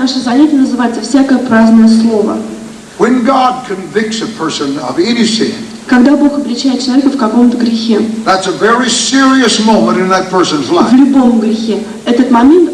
наше занятие называется «Всякое, праздное слово». When God convicts a person of any sin, Когда Бог обличает человека в каком-то грехе, that's a very serious moment in that person's в life. любом грехе, этот момент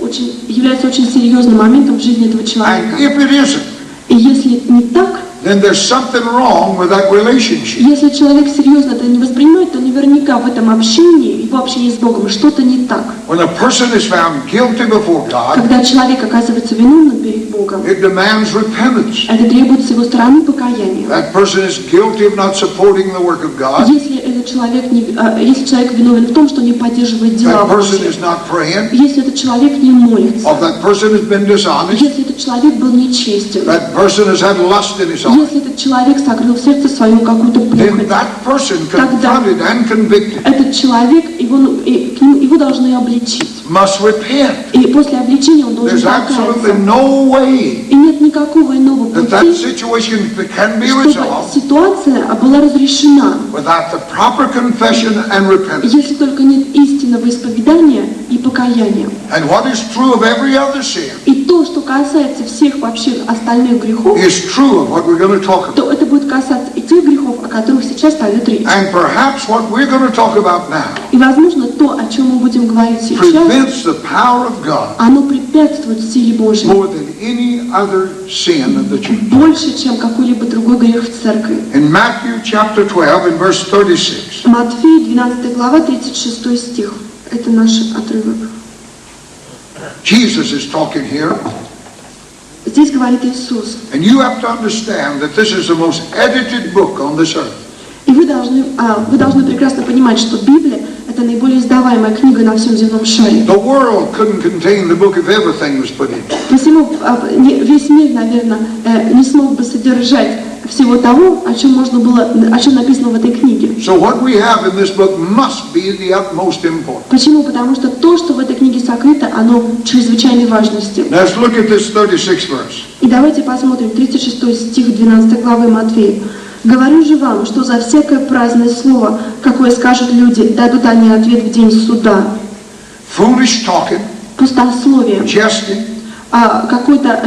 является очень серьезным моментом в жизни этого And человека. if it isn't, И если не так, then there's something wrong with that relationship. если человек серьезно это не воспринимает, то наверняка в этом общении, его общении с Богом, что-то не так. When a person is found guilty before God, Когда человек оказывается виновным перед Богом, it demands repentance. это требует с его стороны покаяния. That person is guilty of not supporting the work of God. Если человек виновен в том, что не поддерживает дела That person Божьи, is not praying. если этот человек не молится, Or that person has been dishonest. если этот человек был нечестен, That person has had lust in his heart. если этот человек сокрыл в сердце своем какую-то Then похоть, that person confronted and convicted этот человек, его должны обличить. must repent. И после обличения он должен There's absolutely покаяться. no way И нет никакого иного that that пути, situation can be чтобы resolved ситуация была разрешена, without the proper confession and repentance. если только нет истинного исповедания и покаяния. And what is true of every other sin И то, что касается всех вообще остальных грехов, is true of what we're going to talk about. то это будет касаться и тех грехов, о которых сейчас пойдет речь. And perhaps what we're going to talk about now И, возможно, то, о чем мы будем говорить сейчас, prevents the power of God оно препятствует силе Божьей more than any other sin of the church. больше, чем какой-либо другой грех в церкви. In Matthew chapter 12 and verse 36, Матфея, 12 глава, 36 стих. Это наш отрывок. Jesus is talking here, Здесь говорит Иисус. and you have to understand that this is the most edited book on this earth. И вы должны прекрасно понимать, что Библия – это наиболее издаваемая книга на всем земном шаре. The world couldn't contain the book if everything was put in. Посему весь мир, наверное, не смог бы содержать всего того, о чем написано в этой книге. So what we have in this book must be the utmost importance. Почему? Потому что то, что в этой книге сокрыто, оно чрезвычайной важности. Let's look at this 36th verse. И давайте посмотрим 36 стих 12 главы Матфея. «Говорю же вам, что за всякое праздное слово, какое скажут люди, дадут они ответ в день суда». Foolish talking, Пустословие, jesting, какое-то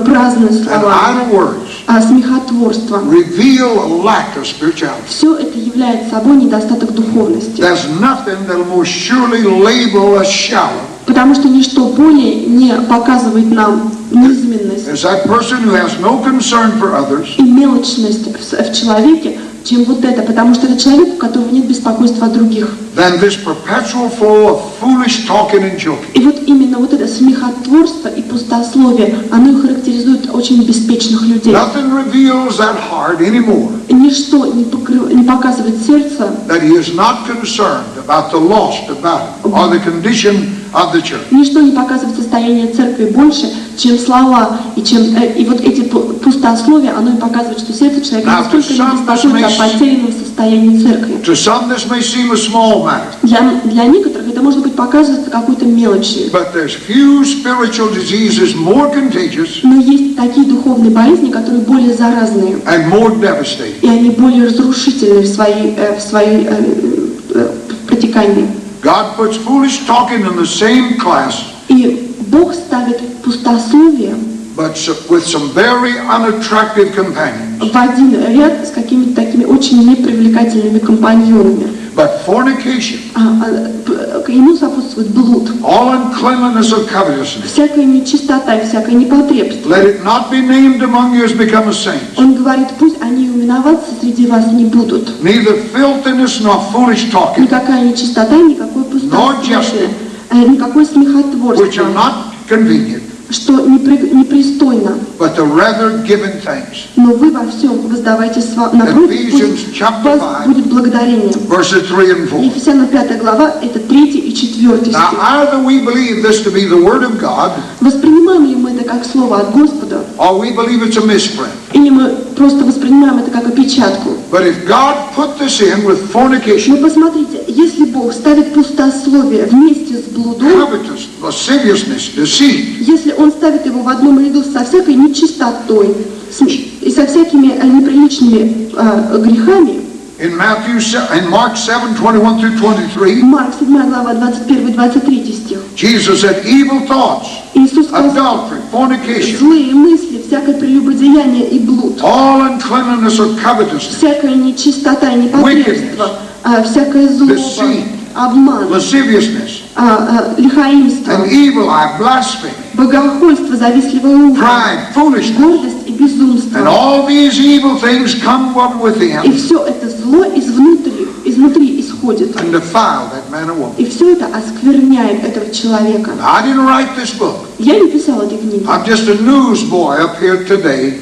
праздное and слово, idle words смехотворство. reveal a lack of spirituality. Все это является собой недостаток духовности. There's nothing that will more surely label us shallow. Потому что ничто более не показывает нам низменность There's that person who has no concern for others, и мелочность в человеке, чем вот это. Потому что это человек, у которого нет беспокойства о других. than this perpetual flow of foolish talking and joking. И вот именно вот это смехотворство и пустословие, оно и характеризует очень беспечных людей. Nothing reveals that heart anymore Ничто не показывает сердце, that he is not concerned about the lost about him or the condition of the church. ничто не показывает состояние церкви больше, чем слова, и вот эти пустословия, оно и показывает, что сердце человека настолько не беспокоится о потерянном состоянии церкви. To some this may seem a small matter, Для некоторых это может быть показывается какой-то мелочью. but there's few spiritual diseases more contagious Но есть такие духовные болезни, которые более заразные, and more devastating. и они более разрушительны в своей протекании. God puts foolish talking in the same class, И Бог ставит пустословие but with some very unattractive companions. в один ряд с какими-то такими очень непривлекательными компаньонами. But fornication, Ему сопутствует блуд, all uncleanness of covetousness, всякая нечистота и всякое непотребство. let it not be named among you as become a saint. Он говорит, пусть они именоваться среди вас не будут. Neither filthiness nor foolish talking, Никакая нечистота, никакой пустословие, никакое which are смехотворство, not convenient, что непристойно. but to rather given thanks. Но вы во всем воздавайте напротив, пусть у вас будет благодарение. Verses 3 and 4. Ефесянам 5 глава, это 3 и 4 стих. Now either we believe this to be the word of God, Воспринимаем ли мы это как слово от Господа, or we believe it's a misprint. или мы просто воспринимаем это как опечатку? But if God put this in with fornication, Но посмотрите, если Бог ставит пустословие вместе с блудом, covetous, lasciviousness, deceit, если Он ставит его в одном ряду со всякой нечистотой и со всякими неприличными грехами, in Mark 7, 21 through 23, Марк 7 глава 21-23 стих, Jesus said, evil thoughts, Иисус сказал, adultery, fornication, злые мысли, всякое прелюбодеяние и блуд, all uncleanness or covetousness, всякая нечистота и непотребство, всякая злоба, deceit, обман, lasciviousness, лихаимство, an evil eye, blasphemy, богохульство, завистливое ухо, pride, foolishness. гордость и безумство. And all these evil things come from И within все это зло изнутри исходит. and defile that man or woman. И все это оскверняет этого человека. I didn't write this book. Я не писала эти книги. I'm just a newsboy up here today,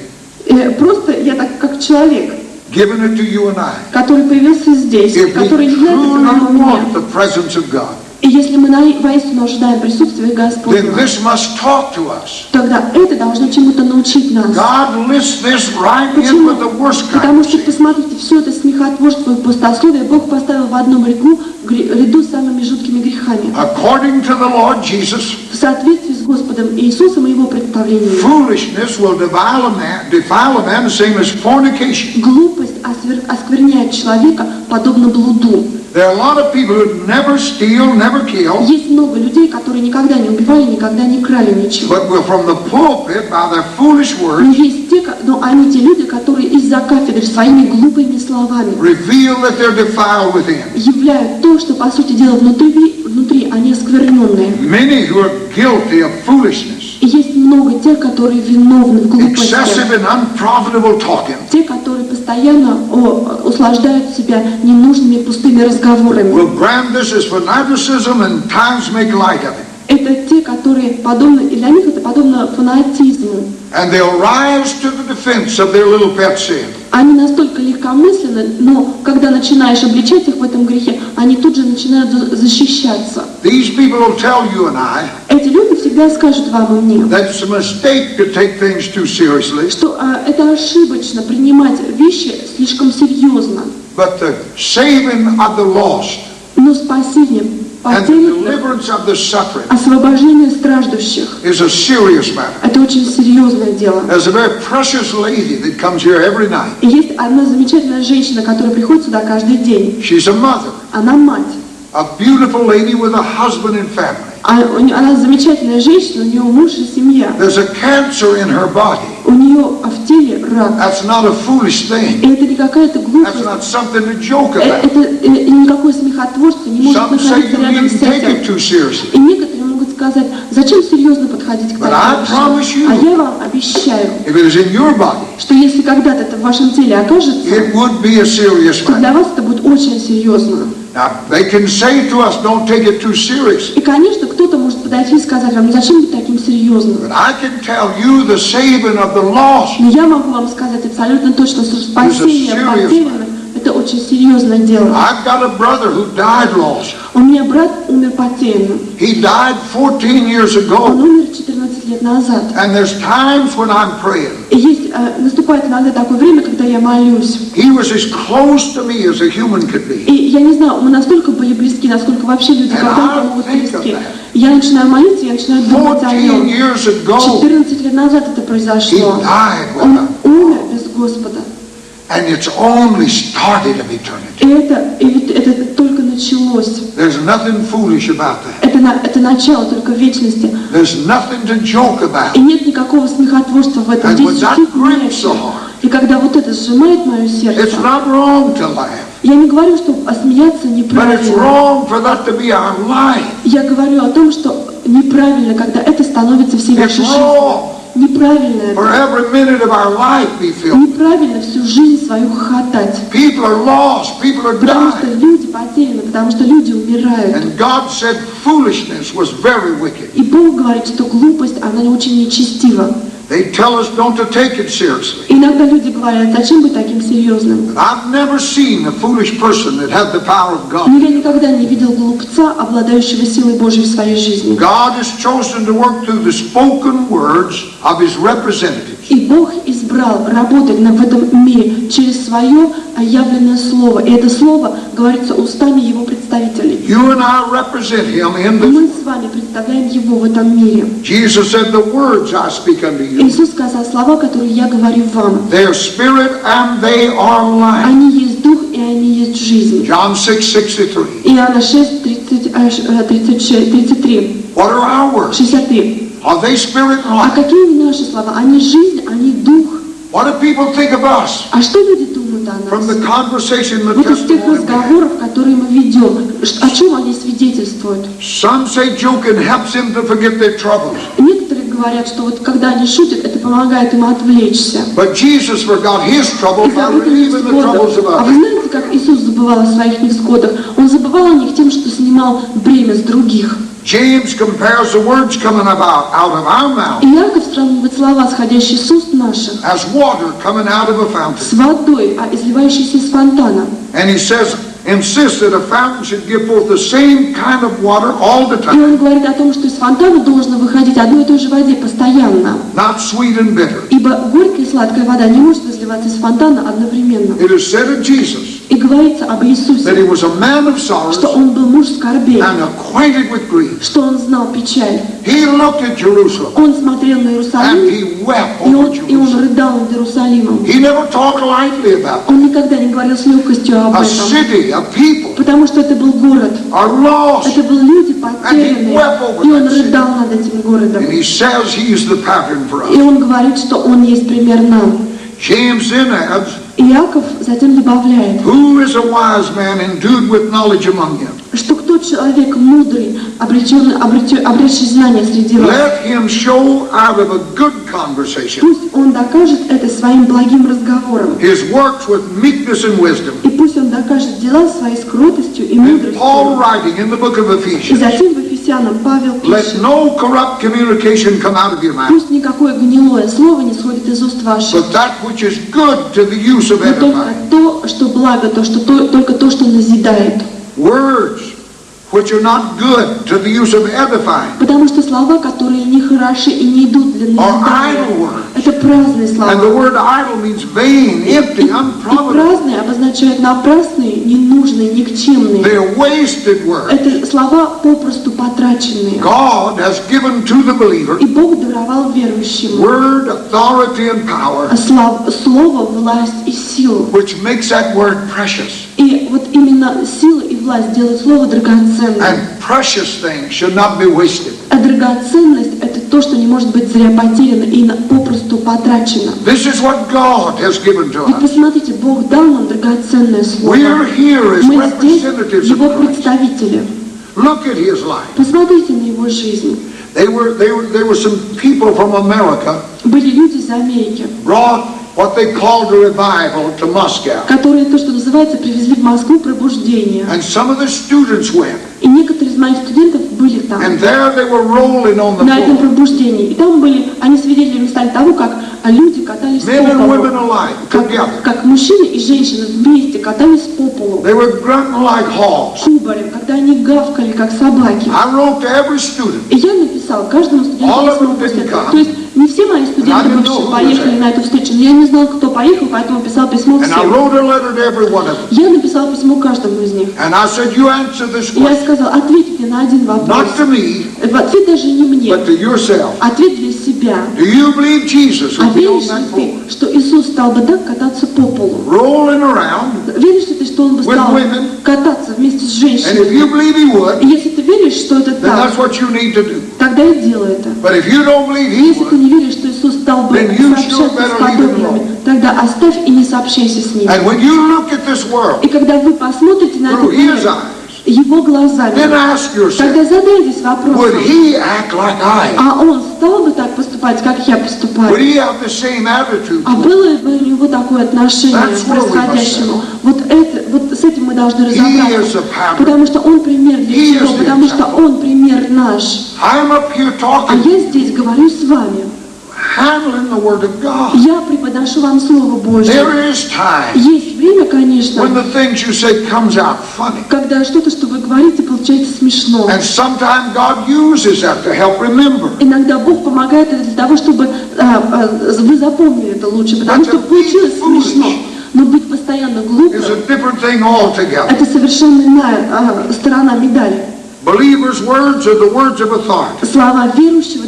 Просто я так как человек, giving it to you and I. который появился здесь, If we который является truly самим меня. want the presence of God, И если мы воистину ожидаем присутствия then Господнего, this must talk to us. тогда это должно чему-то научить нас. God lists this right in Почему? with the worst kind Потому of что, sin. посмотрите, все это смехотворство и пустословие Бог поставил в одном ряду с самыми жуткими грехами. According to the Lord Jesus, В соответствии с Господом Иисусом и Его представлением. foolishness will defile a man the same as fornication. Глупость оскверняет человека, подобно блуду. There are a lot of people who never steal, never kill, Есть много людей, которые никогда не убивали, никогда не крали ничего. but will from the pulpit, by their foolish Но words, есть но они те люди, которые из-за кафедры своими глупыми словами reveal that they're defiled within. являют то, что по сути дела внутри они оскверненные. Many who are guilty of foolishness, И есть много тех, которые виновны в глупости. excessive and unprofitable talking, Те, которые постоянно услаждают себя ненужными пустыми разговорами. will brand this as fanaticism and times make light of it. Это те, которые подобны, и для них это подобно фанатизму. And they'll rise to the defense of their little pet sin. Они настолько легкомысленны, но когда начинаешь обличать их в этом грехе, они тут же начинают защищаться. These people will tell you and I Эти люди всегда скажут вам и мне, that it's a mistake to take things too seriously, что это ошибочно принимать вещи слишком серьезно. but the saving of the lost Но спасение and the потерянных, deliverance of the suffering освобождение страждущих is a serious matter. – это очень серьезное дело. There's a very precious lady that comes here every night. И есть одна замечательная женщина, которая приходит сюда каждый день. She's a mother, Она мать. a beautiful lady with a husband and family. Она замечательная женщина, у нее муж и семья. There's a cancer in her body. У нее в теле рак. That's not a foolish thing. И это не какая-то That's глупость. not something to joke about. Это никакое смехотворство не может Some say находиться you рядом с needn't take it этим. too seriously. И некоторые могут сказать, зачем серьезно подходить к But I таким promise вещам? you, А я вам обещаю, if it is in your body, что если когда-то это в вашем теле окажется, it would be a serious то matter. для вас это будет очень серьезно. Now, they can say to us, don't take it too seriously. И, конечно, кто-то может подойти и сказать вам, ну зачем быть таким серьезным? But I can tell you the saving of the lost Но я могу вам сказать абсолютно точно, что спасение потерянных – это очень серьезное дело. I've got a brother who died lost. У меня брат умер потерянным. He died 14 years Он ago. умер 14 лет назад. And there's times when I'm praying. И наступает иногда такое время, когда я молюсь. He was as close to me as a human could be. И я не знаю, мы настолько были близки, насколько вообще люди когда-то могут быть близки. Я начинаю молиться, я начинаю думать о 14 нем. years ago, 14 лет назад это he произошло. died with Он us. умер без Господа. And it's only started of eternity. И ведь это только началось. There's nothing foolish about that. Это начало только вечности. There's nothing to joke about. И нет никакого смехотворства в этом. And Здесь when that шутить grips не о so чем. hard, И когда вот это сжимает мое сердце, it's not wrong to laugh, я не говорю, что смеяться but it's неправильно. wrong for that to be our life. Я говорю о том, что неправильно, когда это становится всей It's вашей жизнью. wrong Неправильно for это. every minute of our life be filled. Неправильно всю жизнь свою хохотать. People are lost, people are Потому что dying. люди потеряны, потому что люди умирают. And God said foolishness was very wicked. И Бог говорит, что глупость, она очень нечестива. They tell us don't to take it seriously. Иногда люди говорят, зачем быть таким серьезным? But I've never seen a foolish person that had the power of Но God. я никогда не видел глупца, обладающего силой Божьей в своей жизни. God has chosen to work through the spoken words of His representatives. И Бог избрал работать в этом мире через свое явленное слово. И это слово говорится устами Его представителей. You and I represent Him in Мы this. с вами представляем Его в этом мире. Jesus said, the words I speak unto you, Иисус сказал слова, которые я говорю вам. they are spirit and they are life. Они есть дух и они есть жизнь. John 6:63. Иоанна 6, 33. What are our words? 63. Are they spirit and А life? какие наши слова? Они жизнь, они дух. What do people think of us? А что люди думают о From нас? the conversation and the Вот из тех testimony we have. разговоров, которые мы ведем, о чем они свидетельствуют? Some say joking helps them to forget their troubles. Некоторые говорят, что вот когда они шутят, это помогает им отвлечься. But Jesus forgot his trouble И by забыли relieving the troubles of невзгодах. А вы others. знаете, как Иисус забывал о своих невзгодах? Он забывал о них тем, что снимал бремя с других. James compares the words coming about out of our mouth И Иаков сравнивает слова, сходящие с уст наших, as water coming out of a fountain. с водой, изливающейся из фонтана. And he says, insists that a fountain should give forth the same kind of water all the И time, он говорит о том, что из фонтана должно выходить одной и той же воде постоянно. not sweet and bitter. Ибо горькая и сладкая вода не может изливаться из фонтана одновременно. It is said of Jesus И говорится об that he Иисусе, was a man of sorrows что он был муж скорбей, and acquainted with grief. что он знал печаль. He looked at Jerusalem Он смотрел на and Иерусалим, he wept и over он Jerusalem. рыдал над Иерусалимом. He never talked lightly about it. Он никогда не говорил с легкостью об A этом, city, a people потому что это был город, are lost. это были люди потерянные, и он рыдал над этим городом. And he says he's the pattern for И us. он говорит, что он есть пример нам. James then adds, Иаков затем добавляет, who is a wise man endued with knowledge among you? что кто человек мудрый, обретший знания среди вас, Let him show out of a good conversation пусть он докажет это своим благим разговором, his works with meekness and wisdom. и пусть он докажет дела свои с кротостью и And Paul мудростью. writing in the book of И Ephesians, затем в Ефесянам Павел let пишет, no corrupt communication come out of your mouth, пусть никакое гнилое слово не сходит из уст ваших, but that which is good to the use of но только edifying. то, что благо, только то, что назидает. Words which are not good to the use of edifying Потому что слова, которые не хороши и не идут для are назидания, idle words. это праздные слова. And the word idle means vain, empty, И unprofitable. праздные обозначают напрасные, ненужные, никчемные. They're wasted words. Это слова попросту потраченные. God has given to the believer И Бог даровал верующему word, authority, and power, слово, власть и силу. which makes that word precious. И вот именно сила и власть делают слово драгоценным. And precious things should not be wasted. А драгоценность – это то, что не может быть зря потеряно и попросту потрачено. This is what God has given to Ведь us. посмотрите, Бог дал нам драгоценное слово. We're here as Мы здесь representatives Его of Christ. представители. Look at his life. Посмотрите на его жизнь. There were some people from America Были люди из Америки, brought what they called a revival to Moscow. которые, то, что называется, привезли в Москву пробуждение. And some of the students went. И некоторые из моих студентов были там, And there they were rolling on the на этом floor. пробуждении. И там были, они свидетелями стали того, как люди катались по Men and полу. women alike, together. Как мужчины и женщины вместе катались по полу. They were grunting like hogs. Кубарем, когда они гавкали, как собаки. I wrote to every student. И я написал каждому студенту All of письмо them после didn't этого. come. То есть не все мои студенты And I didn't know бывшие who поехали was на эту встречу, но я не знал, кто поехал, поэтому писал письмо And I всем. wrote a letter to every one of them. Я написал письмо каждому из них. And I said, you answer this И я question. сказал, ответьте на один вопрос. Not to me, Ответ даже не мне, but to yourself. ответ для себя. Do you believe Jesus А would be on веришь that ли floor, ты, что Иисус стал бы так кататься по полу? rolling around? Веришь ли ты, что Он бы With стал women. кататься вместе с And if женщинами? you believe he would, И если ты веришь, что это then так, that's what you need to do. тогда и делай это. But if you don't believe he Если ты would, не веришь, что Иисус стал бы Then you сообщаться sure с better leave him подобными, alone. тогда оставь и не сообщайся с ним. and when you look at this world И когда вы посмотрите на through этот his мир eyes, его then глазами, ask тогда yourself, задайтесь would вопросом, he act like I am? а он стал бы так поступать, как я Would поступаю? he have the same attitude? А было бы у него такое отношение That's к where we must происходящему? settle. Вот с этим мы должны He is разобраться. a pattern. Потому что он пример для He всего, is the потому что example. он пример наш. I'm up here А talking, я здесь говорю с вами. handling the word of God. Я преподношу вам Слово Божье. There is time Есть время, when конечно, the things you say comes out funny. когда что-то, что вы говорите, получается смешно. And sometimes God uses that to help remember. Иногда Бог помогает это для того, чтобы вы запомнили это лучше, потому But что to be получилось foolish смешно. Но быть постоянно глупым Is a different thing altogether. – это совершенно иная сторона медали. Believers' words are the words of authority. Слова верующего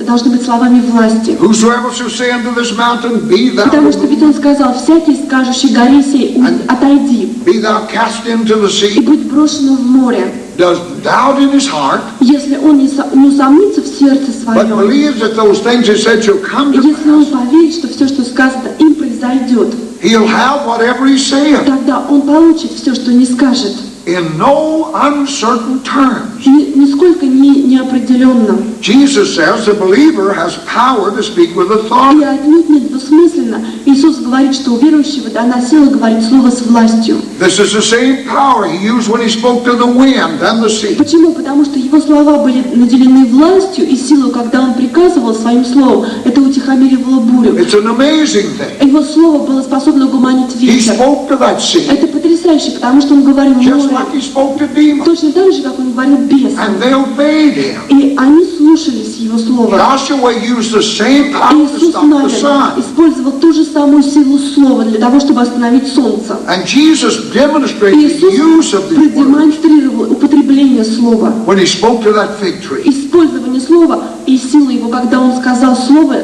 должны быть словами власти. Whosoever shall say unto this mountain, be thou Потому что ведь Он removed, сказал, всякий скажущий горе сей, отойди be thou cast into the и sea, будь брошено в море. doesn't doubt in his heart, если он не усомнится в сердце but своем, believes that those things he said shall come to если он pass, поверит, что все, что сказано, им произойдет, he'll have whatever he said тогда он получит все, что не скажет. in no uncertain terms. Нисколько не неопределенно. Jesus says the believer has power to speak with И authority. отнюдь недвусмысленно Иисус говорит, что у верующего дана сила говорить слово с властью. This is the same power he used when he spoke to the wind and the sea. Почему? Потому что его слова были наделены властью и силой, когда он приказывал своим словом. Это утихомиривало бурю. It's an amazing thing. Его слово было способно угомонить He ветер. spoke to that sea Это потрясающе, потому что он говорил just море, like he spoke to demons, точно так же, как он говорил бесам. and they obeyed him. И они слушались его слова. Joshua used the same power to Иисус stop the sun. использовал ту же самую силу слова для того, чтобы остановить солнце. And Jesus demonstrated the Иисус use of these words продемонстрировал употребление слова, when he spoke to that fig tree. использование слова и силы его, когда он сказал слово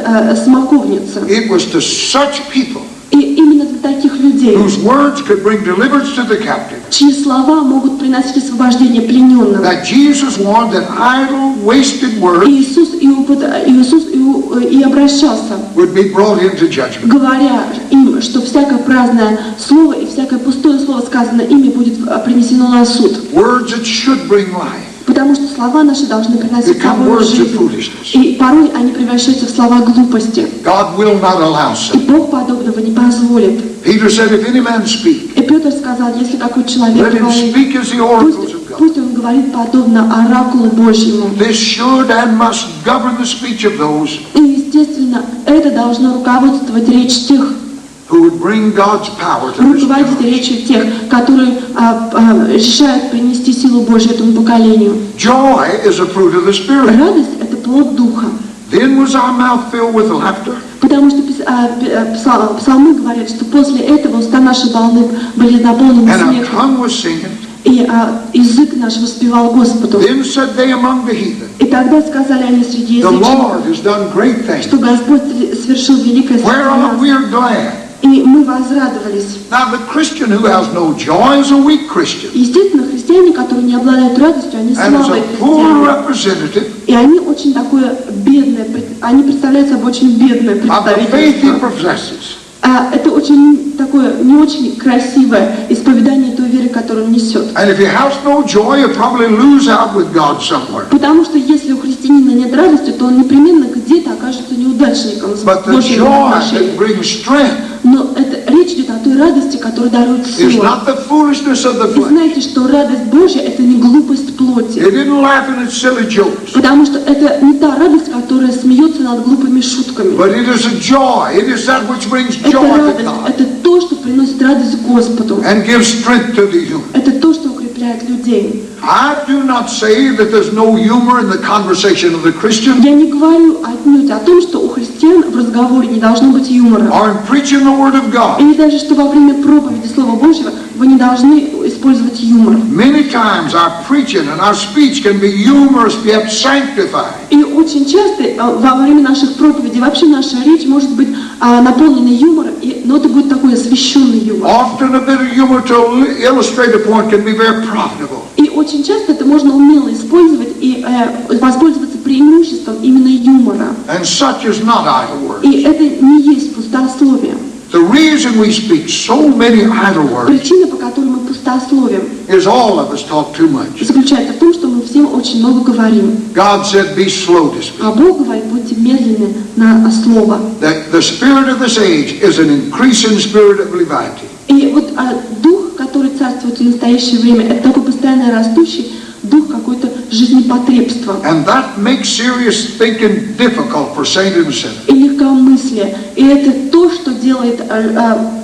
смоковнице. It was to such people И именно для таких людей, whose words could bring deliverance to the captive, чьи слова могут приносить освобождение плененным. that Jesus warned that idle, wasted words Иисус и обращался, would be brought into judgment. говоря им, что всякое праздное слово и всякое пустое слово, сказанное ими, будет принесено на суд. Words that should bring life Потому что слова наши должны приносить become собой words of жизнь. foolishness. И порой они превращаются в слова глупости. God will not allow И so. Бог подобного не позволит. Peter said, if any man speak, И Петр сказал, если какой человек let him говорит, speak as the oracles of God. пусть он говорит подобно оракулу Божьему. This should and must govern the speech of those И, естественно, это должно руководствовать речь тех, who would bring God's power to this руководить generation. речью тех, которые решают принести силу Божью этому поколению. Joy is a fruit of the Spirit. Радость – это плод Духа. Then was our mouth filled with laughter, Потому что псалмы говорят, что после этого уста наши были наполнены and our смехом, tongue was singing. и язык наш воспевал Господу. Then said they among the heathen, И тогда сказали они среди the язычников, Lord has done great things, что Господь совершил великое среди whereof нас. we are glad. И мы возрадовались. Now the Christian who has no joy is a weak Christian, Естественно, христиане, которые не обладают радостью, они and is слабые a poor христиане. representative И они очень такое бедное, они представляют собой очень бедное of the faith he представительство. professes. Это очень такое, не очень красивое исповедание той веры, которую он несет. And if he has no joy, he'll probably lose out with God somewhere. Потому что если у христианина нет радости, то он непременно где-то окажется неудачником с But the Божьим joy that отношением. brings strength Но речь идет о той радости, которая дарует is силу. not the foolishness of the Вы flesh. знаете, что радость Божья – это не глупость плоти. It didn't laugh at its silly jokes, Потому что это не та радость, которая смеется над глупыми шутками. but it is a joy. It is that which brings Это joy to радость, God это то, что приносит радость Господу. and gives strength to the human. Это то, что укрепляет людей. I do not say that there's no humor in the conversation of the Christian Я не говорю отнюдь о том, что у христиан в разговоре не должно быть юмора. or in preaching the Word of God. Или даже, что во время проповеди Слова Божьего вы не должны использовать юмор. Many times our preaching and our speech can be humorous yet sanctified. И очень часто во время наших проповедей вообще наша речь может быть наполнена юмором, но это будет такой освященный юмор. Often a bit of humor to illustrate a point can be very profitable. И очень часто это можно умело использовать и воспользоваться преимуществом именно юмора. And such is not idle words. И это не есть пустословие. The reason we speak so many idle words Причина, по которой мы пустословим, is all of us talk too much. заключается в том, что мы всем очень много говорим. God said, be slow to speak. А Бог говорит, будьте медленны на слово. The spirit of this age is an increasing spirit of levity. И вот дух, который царствует в настоящее время, это такой постоянно растущий дух какой-то жизнепотребства And that makes serious thinking difficult for saint and sinner. и легкомыслия. И это то, что делает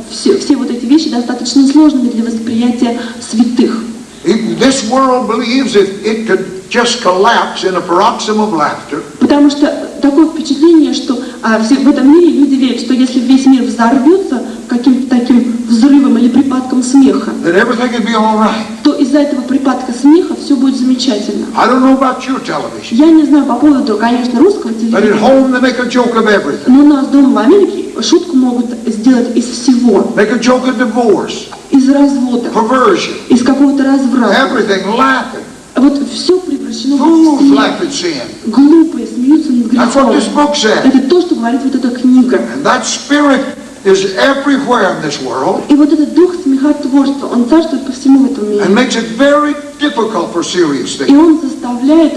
все вот эти вещи достаточно сложными для восприятия святых. This world believes it could just collapse in a paroxysm of laughter. Потому что такое впечатление, что в этом мире люди верят, что если весь мир взорвется каким-то таким взрывом или припадком смеха, That everything would be all right. то из-за этого припадка смеха все будет замечательно. I don't know about your television, Я не знаю по поводу, конечно, русского but at телевидения, home they make a joke of everything. но у нас дома в Америке шутку могут сделать из всего. Make a joke of divorce, Из развода, perversion, из какого-то разврата. everything, laughing. вот все превращено в Fools смех. laugh at sin. Глупые смеются над That's what грехом. this book says. Это то, что говорит вот эта книга. And that spirit is everywhere in this world И вот этот дух смехотворства, он царствует по всему этому and миру. makes it very difficult for serious И things. он заставляет,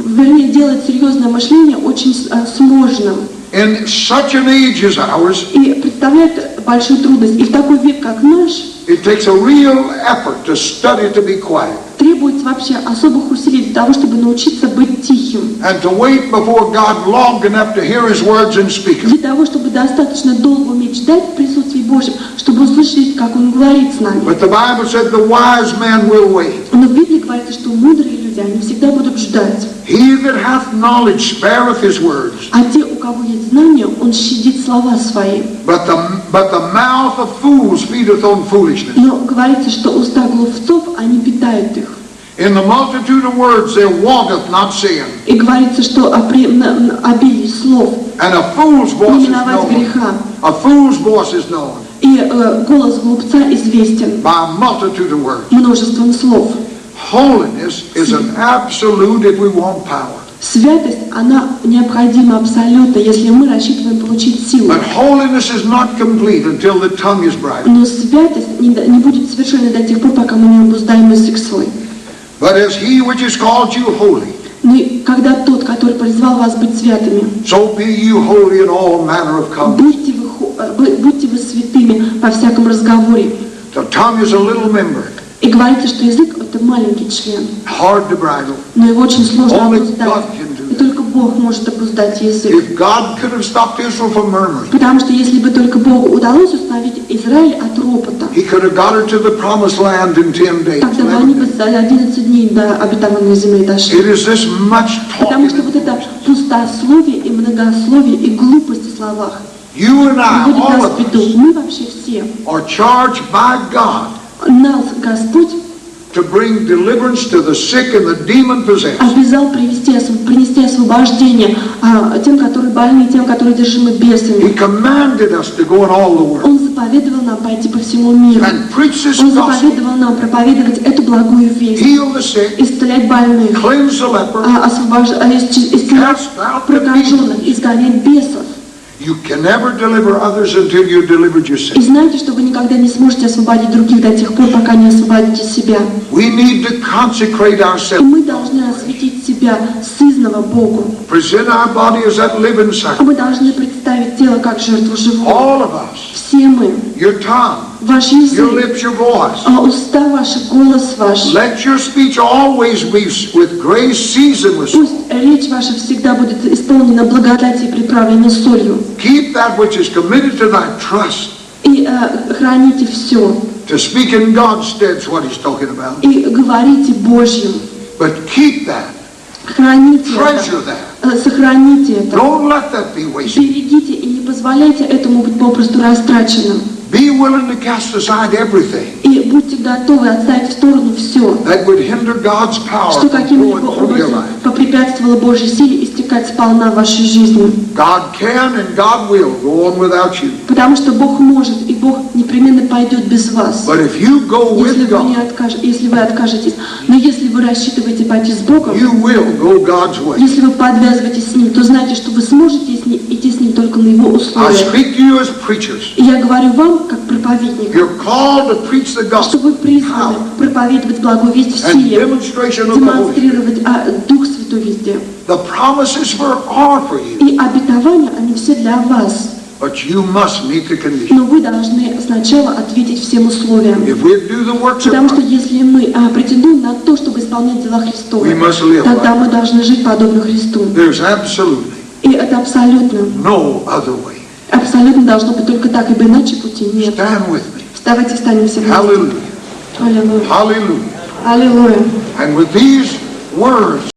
вернее, делает серьезное мышление очень сложным. In such an age as ours, И представляет большую трудность. И в такой век, как наш, it takes a real effort to study to be quiet требуется вообще особых усилий для того, чтобы научиться быть тихим. and to wait before God long enough to hear His words and speak them. Для того, чтобы достаточно долго уметь ждать в присутствии Божьем, чтобы услышать, как Он говорит с нами. But the Bible said the wise man will wait. Но в Библии говорится, что мудрые люди, они всегда будут ждать. He that hath knowledge spareth his words, А те, у кого есть знания, он щадит слова свои. but the mouth of fools feedeth on foolishness. Но говорится, что уста глупцов, они питают их. In the multitude of words there wanteth not sin, И говорится, что обилие слов and a fool's voice не is миновать known. греха. A fool's voice is known И голос глупца известен by a multitude of words. множеством слов. Holiness is an absolute if we want power. Святость, она необходима абсолютно, если мы рассчитываем получить силу. But holiness is not complete until the tongue is bridled. Но святость не будет совершенной до тех пор, пока мы не обуздаем язык свой. But as he which is called you holy, Но когда тот, который призвал вас быть святыми, so be you holy in all manner of conduct. будьте вы святыми по всяком разговоре. The tongue is a little member, И говорится, что язык — это маленький член, hard to bridle. но его очень сложно Only обуздать. God can do И только Бог может обуздать язык. If God could have stopped Israel from murmuring, Потому что если бы только Богу удалось установить Израиль от ропота, He could have got her to the promised land in 10 days. тогда бы они бы за 11 дней до обетованной земли дошли. It is this much Потому что talking. вот это пустословие и многословие и глупость в словах You and I, будет all нас of в виду. us, Мы вообще все. are charged by God Нас Господь to bring deliverance to the sick and the demon-possessed. обязал принести освобождение тем, которые больны, тем, которые одержимы He бесами. commanded us to go in all the world Он заповедовал нам пойти по всему миру. and preach this Он gospel, заповедовал нам проповедовать эту благую весть, heal the sick, исцелять больных, cleanse the leper, исцелять cast out the прокаженных, demons. изгонять бесов. You can never deliver others until you delivered И yourself. знаете, что вы никогда не сможете освободить других до тех пор, пока не освободите себя. We need to consecrate И ourselves, мы должны осветить себя сызнова Богу. present our body as that living А sacrifice. мы должны представить тело как жертву живую. All of us, Все мы, your tongue, ваш your язык, lips, your voice. уста ваши, голос ваш. Let your speech always be with grace, seasoned with salt. Пусть речь ваша всегда будет исполнена благодатью и приправлена солью. Keep that which is committed to thy trust. И храните все. To speak in God's stead is what he's talking about. И говорите Божьим. But keep that, Храните treasure это. that. Сохраните это. Don't let that be wasted. Берегите и не позволяйте этому быть попросту растраченным. Be willing to cast aside everything И будьте готовы отставить в сторону все, that would hinder God's power что from каким-либо flowing through your образом life. попрепятствовало Божьей силе истекать сполна в вашей жизни. God can and God will go on without you. Потому что Бог может, и Бог непременно пойдет без вас. But if you go Если with вы, God, если вы откажетесь. Но если вы рассчитываете пойти с Богом, you will go God's way. если вы подвязываетесь с Ним, то знайте, что вы сможете идти с Ним только на Его I условиях. speak to you as preachers. И я говорю вам, как проповедник, You're called to preach the что gospel, вы призваны проповедовать благую весть в and силе, demonstration of the Holy Spirit. демонстрировать Дух Святой везде. The promises are for you, И обетования, они все для вас. but you must meet the condition. Но вы должны сначала ответить всем условиям. If we do the works of Потому что God, если мы претендуем на то, чтобы исполнять дела Христовы, we must live тогда like мы должны жить подобно Христу. there's absolutely И это абсолютно, no other way. абсолютно должно быть только так, ибо иначе пути нет. Stand with me. Вставайте, встанем все вместе. Hallelujah. Аллилуйя. Hallelujah. Аллилуйя. And with these words,